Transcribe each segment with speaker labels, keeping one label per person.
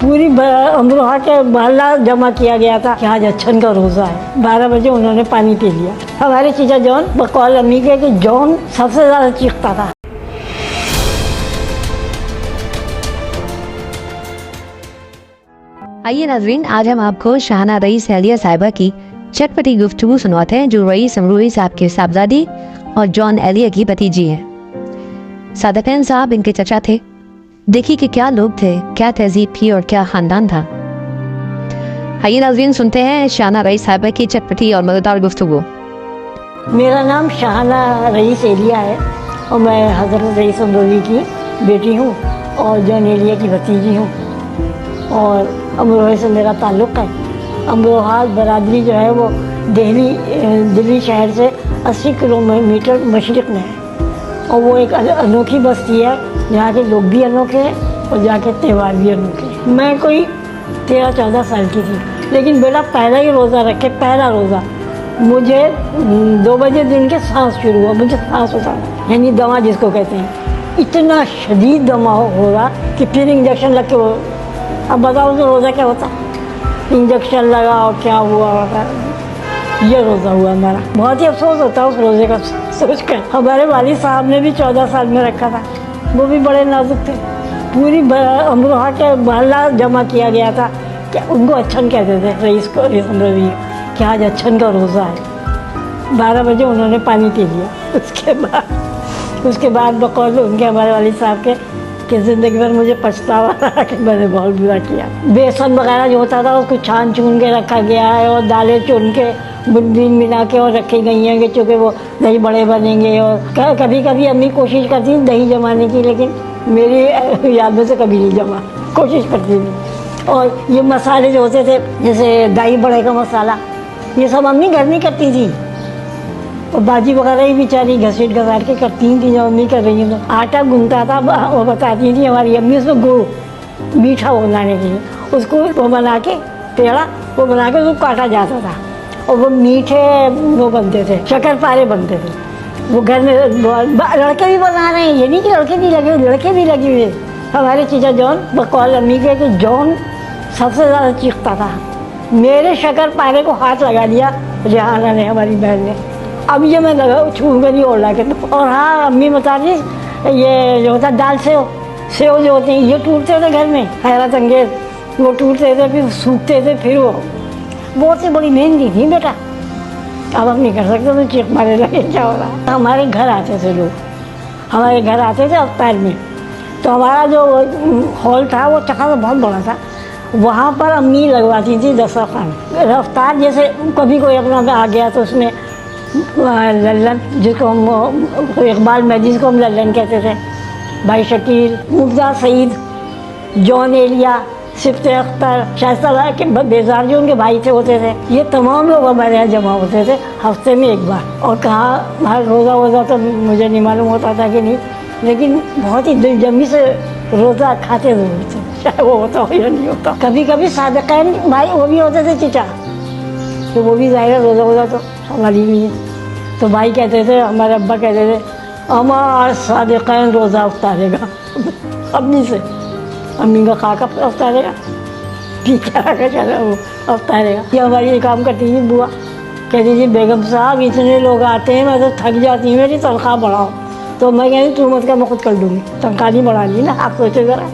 Speaker 1: पूरी अमरोहा के मोहल्ला जमा किया गया था कि आज अच्छन का रोज़ा है। 12 बजे उन्होंने पानी पी लिया। हमारे चीचा जॉन बकौल अम्मी के कि जॉन सबसे ज़्यादा चीखता था।
Speaker 2: आइए नाज़रीन, आज हम आपको शाहना रईस एलिया साहिबा की चटपटी गुफ्तगू सुनाते हैं, जो रईस अमरोही साहब के साहबजादी और जॉन एलिया की भतीजी हैं। सादकैन साहब इनके चचा थे। देखिए कि क्या लोग थे, क्या तहजीब थी और क्या खानदान था। आइए नाज़रीन, सुनते हैं शाहना रईस साहिबा की चटपटी और मज़ेदार गुफ्तगू।
Speaker 1: मेरा नाम शाहना रईस एलिया है और मैं हज़रत रईस अमरोही की बेटी हूँ और जॉन एलिया की भतीजी हूँ और अमरोहा से मेरा ताल्लुक़ है। अमरोहा बरादरी जो है वो दिल्ली शहर से 80 किलोमीटर मशरिक़ में है और वो एक अनोखी बस्ती है जहाँ के लोग भी अनोखे हैं और जहाँ के त्यौहार भी अनोखे हैं। मैं कोई 13-14 साल की थी, लेकिन बेटा पहला ही रोज़ा रखे, पहला रोज़ा मुझे 2 बजे दिन के सांस शुरू हुआ, मुझे सांस होता है, यानी दमा जिसको कहते हैं। इतना शदीद दमा हो रहा कि फिर इंजेक्शन लग के वो, अब बताओ तो रोज़ा क्या होता है, इंजेक्शन लगा और क्या हुआ होगा। ये रोज़ा हुआ हमारा। बहुत ही अफसोस होता है उस रोज़े का सोच कर। हमारे वालिद साहब ने भी 14 साल में रखा था, वो भी बड़े नाजुक थे। पूरी अमरोहा के मोहल्ला जमा किया गया था कि उनको अच्छन कहते थे, रईस अमरोही कि आज अच्छन का रोज़ा है। 12 बजे उन्होंने पानी पी लिया। उसके बाद बकौल उनके हमारे वालिद साहब के कि ज़िंदगी भर मुझे पछतावा रहा कि मैंने बहुत बुरा किया। बेसन वगैरह जो होता था उसको छान चून के रखा गया है और दालें चुन के बुनबीन मिला के और रखी गई हैं कि चूँकि वो दही बड़े बनेंगे। और कभी कभी अम्मी कोशिश करती थी दही जमाने की, लेकिन मेरी याद में से कभी नहीं जमा, कोशिश करती थी। और ये मसाले जो होते थे जैसे दही बड़े का मसाला, ये सब अम्मी घर नहीं करती थी और बाजी वगैरह ही बेचारी घसीट घसाट के करती थी जो अम्मी कर रही थी। आटा गूंथता था, वो बताती थी हमारी अम्मी, उसमें गुड़ मीठा बनाने के लिए उसको वो बना के पेड़ा वो बना के उसको काटा जाता था और वो मीठे वो बनते थे, शक्करपारे बनते थे। वो घर में लड़के भी बना रहे हैं, ये नहीं कि लड़के नहीं लगे, लड़के भी लगे हुए। हमारे चीचा जॉन बकौल अम्मी के कि जॉन सबसे ज़्यादा चीखता था। मेरे शक्करपारे को हाथ लगा दिया रेहाना ने, हमारी बहन ने। अब ये मैं लगा छू कर नहीं ओढ़ा के। और हाँ, अम्मी बता रही ये जो होता दाल सेव जो होते हैं ये टूटते थे घर में, हैरत अंगेज वो टूटते थे, फिर सूखते थे, फिर वो बहुत सी बड़ी मेहनती थी बेटा। अब हम नहीं कर सकते तो चीख मारे लगे क्या हो रहा। हमारे घर आते थे लोग, हमारे घर आते थे अफ्तार में, तो हमारा जो हॉल था वो चखा तो बहुत बड़ा था, वहाँ पर अम्मी लगवाती थी दस्तरखान। रफ्तार जैसे कभी कोई अपना आ गया तो उसमें लल्लन, जिसको हम इकबाल महदी जिसको हम लल्लन कहते थे, भाई शकील, मुर्जा सईद, जॉन एलिया, सिफ्त अख्तर, शायस्ता के बेजार जो उनके भाई थे होते थे, ये तमाम लोग हमारे यहाँ जमा होते थे हफ्ते में एक बार। और कहाँ हर रोज़ा वोज़ा तो मुझे नहीं मालूम होता था कि नहीं, लेकिन बहुत ही दिलजमी से रोज़ा खाते ज़रूर थे, चाहे वो होता हो या नहीं होता। कभी कभी सादकैन भाई वो भी होते थे चीचा, तो वो भी ज़ाहिर है रोज़ा वोज़ा तो हमारी नहीं है, तो भाई कहते थे, हमारे अब्बा कहते थे हमारा सादकैन रोज़ा उतारेगा अम्मी से, अम्मी का खाका उतारेगा, ठीक है चलो वो उतारेगा। ये हमारी काम करती थी बुआ, कहती थी बेगम साहब इतने लोग आते हैं, मैं तो थक जाती हूँ, मेरी तनख्वाह बढ़ाओ। तो मैं कहती तू मत कर, मैं खुद कर लूँगी, तनख्वाह नहीं बढ़ानी ना, आप सोचो ज़रा,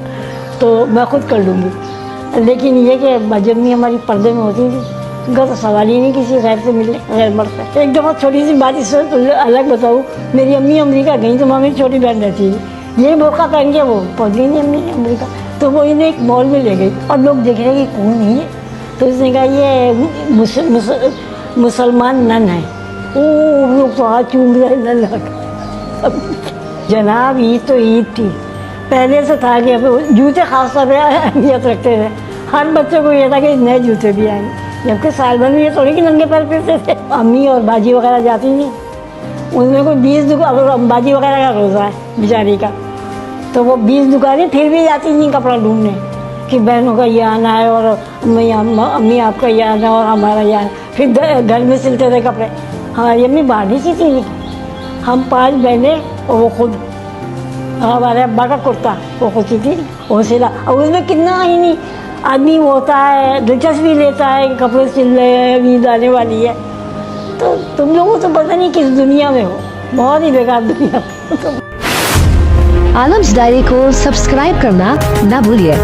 Speaker 1: तो मैं खुद कर लूँगी। लेकिन ये कि जब हमारी पर्दे में होती थी उनका तो सवाल ही नहीं किसी गैर से मिलने, गैर मर्द से। एक दफ़ा छोटी सी बात इससे तो अलग बताऊँ, मेरी अम्मी अमेरिका गई तो मेरी छोटी बहन रहती थी, ये मौका पहन के वो पहुँची नहीं अम्मी अमेरिका, तो वो इन्हें एक मॉल में ले गई और लोग देख रहे कि कौन है ये, तो उसने कहा ये मुसलमान नन है। ओ लोग तो हाथ चूम रहे नन जनाब, ईद तो ईद थी, पहले से था कि जूते खास तौर पर अहमियत रखते थे। हर बच्चे को ये था कि नए जूते भी आएंगे, जबकि साल भर में ये थोड़ी कि नंगे पैर फिरते थे। अम्मी और बाजी वगैरह जाती थी, उनमें कोई 20 दुकान, अगर बाजी वगैरह का रोज़ा है बेचारी का, तो वो 20 दुकानें फिर भी जाती थी कपड़ा ढूंढने कि बहनों का ये आना है और अम्मी आपका ये आना और हमारा ये आना। फिर घर में सिलते थे कपड़े, हमारी अम्मी बाहर नहीं सीती थी, हम 5 बहनें और वो खुद, हमारे अब्बा का कुर्ता वो खुद सी थी, वो सिला, और उसमें कितना ही नहीं आदमी वो होता है दिलचस्पी लेता है कि कपड़े सिल रहे हैं, नींद आने वाली है। तो तुम लोगों तो पता नहीं किस दुनिया में हो, बहुत ही बेकार दुनिया में हो तुम।
Speaker 2: आलम्स डायरी को सब्सक्राइब करना ना भूलिए।